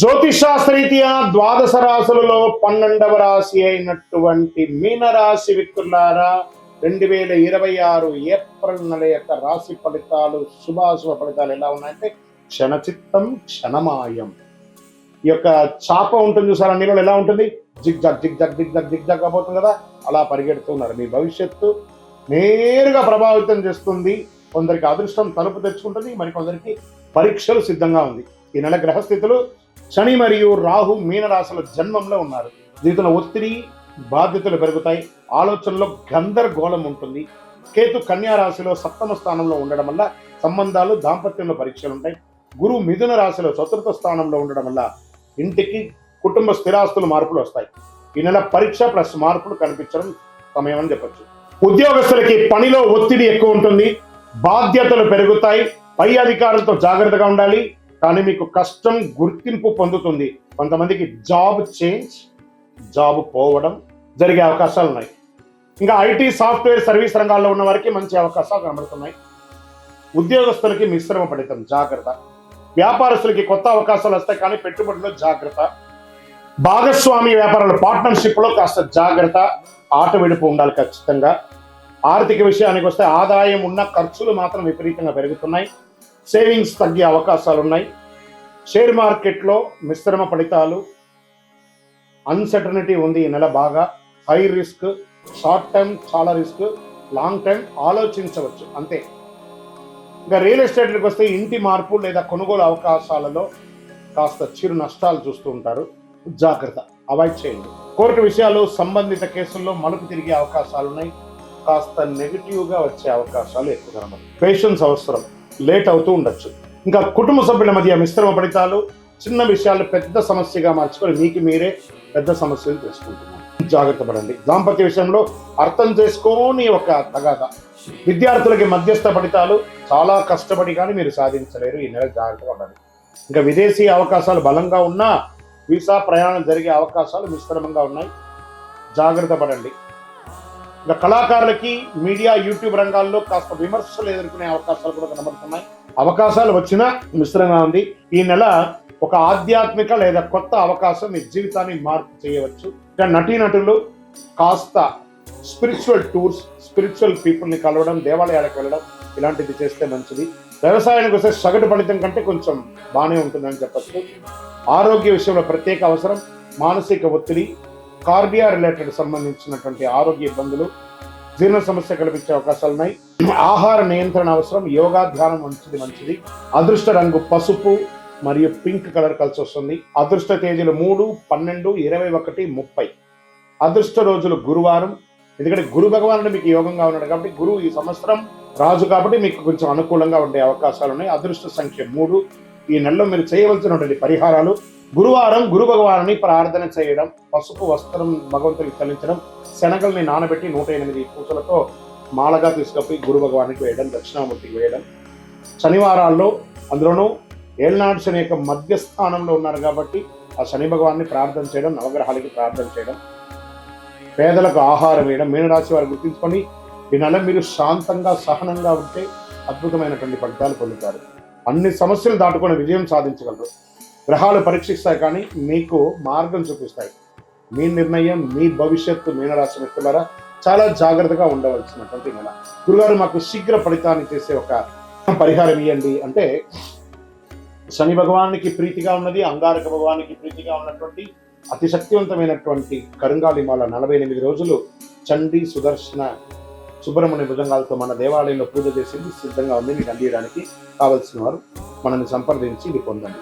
జ్యోతిషాస్త్రరీత్యా ద్వాదశ రాశులలో 12వ రాశి అయినటువంటి మీనరాశి వ్యక్తులారా 2026 ఏప్రిల్ నెల యొక్క రాశి ఫలితాలు శుభాశుభ ఫలితాలు ఎలా ఉన్నాయంటే క్షణచిత్తం క్షణమాయం. ఈ యొక్క చాప ఉంటుంది చూసారా, నీళ్ళు ఎలా ఉంటుంది, zig jug zig jug zig jug zig jug అయిపోతుంది కదా, అలా పరిగెడుతున్నారు. మీ భవిష్యత్తు నేరుగా ప్రభావితం చేస్తుంది. కొందరికి అదృష్టం తలుపు తెచ్చుకుంటుంది, మరికొందరికి పరీక్షలు సిద్ధంగా ఉంది. ఈ నెల గ్రహస్థితులు శని మరియు రాహు మీనరాశుల జన్మంలో ఉన్నారు. జీవితంలో ఒత్తిడి బాధ్యతలు పెరుగుతాయి, ఆలోచనలో గందరగోళం ఉంటుంది. కేతు కన్యా రాశిలో 7వ స్థానంలో ఉండడం వల్ల సంబంధాలు దాంపత్యంలో పరీక్షలు ఉంటాయి. గురువు మిథున రాశిలో 4వ స్థానంలో ఉండడం వల్ల ఇంటికి కుటుంబ స్థిరాస్తులు మార్పులు వస్తాయి. ఈ నెల పరీక్ష ప్లస్ మార్పులు కనిపించడం సమయం అని చెప్పచ్చు. ఉద్యోగస్తులకి పనిలో ఒత్తిడి ఎక్కువ ఉంటుంది, బాధ్యతలు పెరుగుతాయి, పై అధికారులతో జాగ్రత్తగా ఉండాలి. కానీ మీకు కష్టం గుర్తింపు పొందుతుంది. కొంతమందికి జాబ్ చేంజ్, జాబ్ పోవడం జరిగే అవకాశాలు ఉన్నాయి. ఇంకా ఐటీ సాఫ్ట్వేర్ సర్వీస్ రంగాల్లో ఉన్న వారికి మంచి అవకాశాలు కనబడుతున్నాయి. ఉద్యోగస్తులకి మిశ్రమ ఫలితం, జాగ్రత్త. వ్యాపారస్తులకి కొత్త అవకాశాలు వస్తాయి, కానీ పెట్టుబడిలో జాగ్రత్త. భాగస్వామి వ్యాపారాలు పార్ట్నర్షిప్ లో కాస్త జాగ్రత్త, ఆట విడుపు ఉండాలి ఖచ్చితంగా. ఆర్థిక విషయానికి వస్తే ఆదాయం ఉన్న ఖర్చులు మాత్రం విపరీతంగా పెరుగుతున్నాయి, సేవింగ్స్ తగ్గే అవకాశాలు ఉన్నాయి. షేర్ మార్కెట్లో మిశ్రమ ఫలితాలు, అన్సర్టనిటీ ఉంది ఈ నెల బాగా. హై రిస్క్, షార్ట్ టైం చాలా రిస్క్, లాంగ్ టైం ఆలోచించవచ్చు అంతే. ఇంకా రియల్ ఎస్టేట్కి వస్తే ఇంటి మార్పు లేదా కొనుగోలు అవకాశాలలో కాస్త చిరు నష్టాలు చూస్తూ ఉంటారు, జాగ్రత్త, అవాయిడ్ చేయండి. కోర్టు విషయాలు సంబంధిత కేసుల్లో మలుపు తిరిగే అవకాశాలు ఉన్నాయి, కాస్త నెగిటివ్గా వచ్చే అవకాశాలు ఎక్కువ కనబడతాయి. పేషెన్స్ అవసరం, లేట్ అవుతూ ఉండొచ్చు. ఇంకా కుటుంబ సభ్యుల మధ్య మిశ్రమ ఫలితాలు, చిన్న విషయాలు పెద్ద సమస్యగా మార్చుకొని మీకు మీరే పెద్ద సమస్యలు చేసుకుంటున్నారు, జాగ్రత్త పడండి. దాంపత్య విషయంలో అర్థం చేసుకోని ఒక తగాదా. విద్యార్థులకి మధ్యస్థ ఫలితాలు, చాలా కష్టపడి కానీ మీరు సాధించలేరు, ఈ నెల జాగ్రత్తగా ఉండాలి. ఇంకా విదేశీ అవకాశాలు బలంగా ఉన్నా వీసా ప్రయాణం జరిగే అవకాశాలు మిశ్రమంగా ఉన్నాయి, జాగ్రత్త పడండి. ఇంకా కళాకారులకి మీడియా యూట్యూబ్ రంగాల్లో కాస్త విమర్శలు ఎదుర్కొనే అవకాశాలు కూడా కనబడుతున్నాయి. అవకాశాలు వచ్చినా మిశ్రంగా ఉంది. ఈ నెల ఒక ఆధ్యాత్మిక లేదా కొత్త అవకాశం మీ జీవితాన్ని మార్పు చేయవచ్చు. ఇంకా నటీనటులు కాస్త స్పిరిచువల్ టూర్స్, స్పిరిచువల్ పీపుల్ని కలవడం, దేవాలయాలకు వెళ్ళడం ఇలాంటిది చేస్తే మంచిది. వ్యవసాయానికి వస్తే సగటు ఫలితం కంటే కొంచెం బాగానే ఉంటుందని చెప్పచ్చు. ఆరోగ్య విషయంలో ప్రత్యేక అవసరం, మానసిక ఒత్తిడి, కార్డియా రిలేటెడ్ సంబంధించినటువంటి ఆరోగ్య ఇబ్బందులు, జీర్ణ సమస్య కల్పించే అవకాశాలు ఉన్నాయి. ఆహార నియంత్రణ అవసరం, యోగా ధ్యానం మంచిది. అదృష్ట రంగు పసుపు మరియు పింక్ కలర్ కలిసి వస్తుంది. అదృష్ట తేదీలు 3, 12, 21, 30. అదృష్ట రోజులు గురువారం, ఎందుకంటే గురు భగవానుడు మీకు యోగంగా ఉన్నాడు కాబట్టి, గురువు ఈ సంవత్సరం రాజు కాబట్టి మీకు కొంచెం అనుకూలంగా ఉండే అవకాశాలు ఉన్నాయి. అదృష్ట సంఖ్య 3. ఈ నెలలో మీరు చేయవలసినటువంటి పరిహారాలు: గురువారం గురు భగవానుని ప్రార్థన చేయడం, పసుపు వస్త్రం భగవంతుడికి చెల్లించడం, శనగల్ని నానబెట్టి 108 పూసలతో మాలగా తీసుకపోయి గురు భగవానికి వేయడం, దక్షిణామూర్తికి వేయడం. శనివారాల్లో, అందులోనూ ఏళ్నాడు శని యొక్క మధ్యస్థానంలో ఉన్నారు కాబట్టి ఆ శని భగవాన్ని ప్రార్థన చేయడం, నవగ్రహాలకి ప్రార్థన చేయడం, పేదలకు ఆహారం వేయడం. మీనరాశి వారు గుర్తించుకొని ఈ నెల మీరు శాంతంగా సహనంగా ఉంటే అద్భుతమైనటువంటి ఫలితాలు పొందుతారు. అన్ని సమస్యలు దాటుకొని విజయం సాధించగలరు. గ్రహాలు పరీక్షిస్తాయి కానీ మీకు మార్గం చూపిస్తాయి. మీ నిర్ణయం, మీ భవిష్యత్తు. మీనరాశి వ్యక్తులారా చాలా జాగ్రత్తగా ఉండవలసినటువంటి నెల. గురుగారు మాకు శీఘ్ర ఫలితాన్ని చేసే ఒక పరిహారం ఇవ్వండి అంటే, శని భగవానికి ప్రీతిగా ఉన్నది, అంగారక భగవానికి ప్రీతిగా ఉన్నటువంటి అతి శక్తివంతమైనటువంటి కరుంగాలిమాల 48 రోజులు చండీ సుదర్శన సుబ్రహ్మణ్య భుజంగాలతో మన దేవాలయంలో పూజ చేసింది సిద్ధంగా ఉంది. మీకు అందించడానికి కావలసిన వారు మనల్ని సంప్రదించి ఇది పొందండి.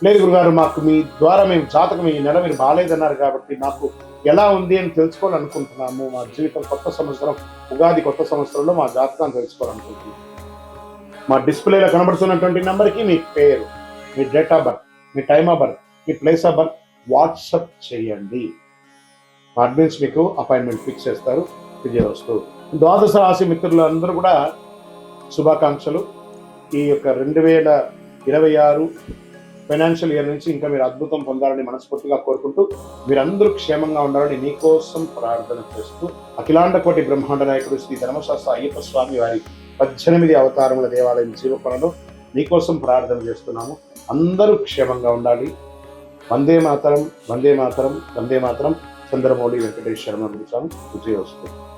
లేదు గురుగారు, మాకు మీ ద్వారా మేము జాతకం ఈ నెల మీరు బాగాలేదన్నారు కాబట్టి నాకు ఎలా ఉంది అని తెలుసుకోవాలనుకుంటున్నాము. మా జీవితం కొత్త సంవత్సరం, ఉగాది కొత్త సంవత్సరంలో మా జాతకాన్ని తెలుసుకోవాలనుకుంటున్నాము. మా డిస్ప్లేలో కనబడుతున్నటువంటి నెంబర్కి మీ పేరు, మీ డేట్ ఆఫ్ బర్త్, మీ టైమ్ ఆఫ్ బర్త్, మీ ప్లేస్ ఆఫ్ బర్త్ వాట్సప్ చేయండి. మా అడ్మిన్స్ మీకు అపాయింట్మెంట్ ఫిక్స్ చేస్తారు. విజయవస్తు. ద్వాదశ రాశి మిత్రులందరూ కూడా శుభాకాంక్షలు. ఈ యొక్క 2026 ఫైనాన్షియల్ ఇయర్ నుంచి ఇంకా మీరు అద్భుతం పొందాలని మనస్ఫూర్తిగా కోరుకుంటూ, మీరందరూ క్షేమంగా ఉండాలని మీకోసం ప్రార్థన చేస్తూ, అఖిలాండ కోటి బ్రహ్మాండ నాయకుడు శ్రీ ధర్మశాస్త్ర అయ్యప్ప స్వామి వారి 18 అవతారముల దేవాలయం జీవపనలో మీకోసం ప్రార్థన చేస్తున్నాము. అందరూ క్షేమంగా ఉండాలి. వందే మాతరం, వందే మాతరం, వందే మాతరం. చంద్రమౌళి వెంకటేష్ శర్మ విజయోస్తు.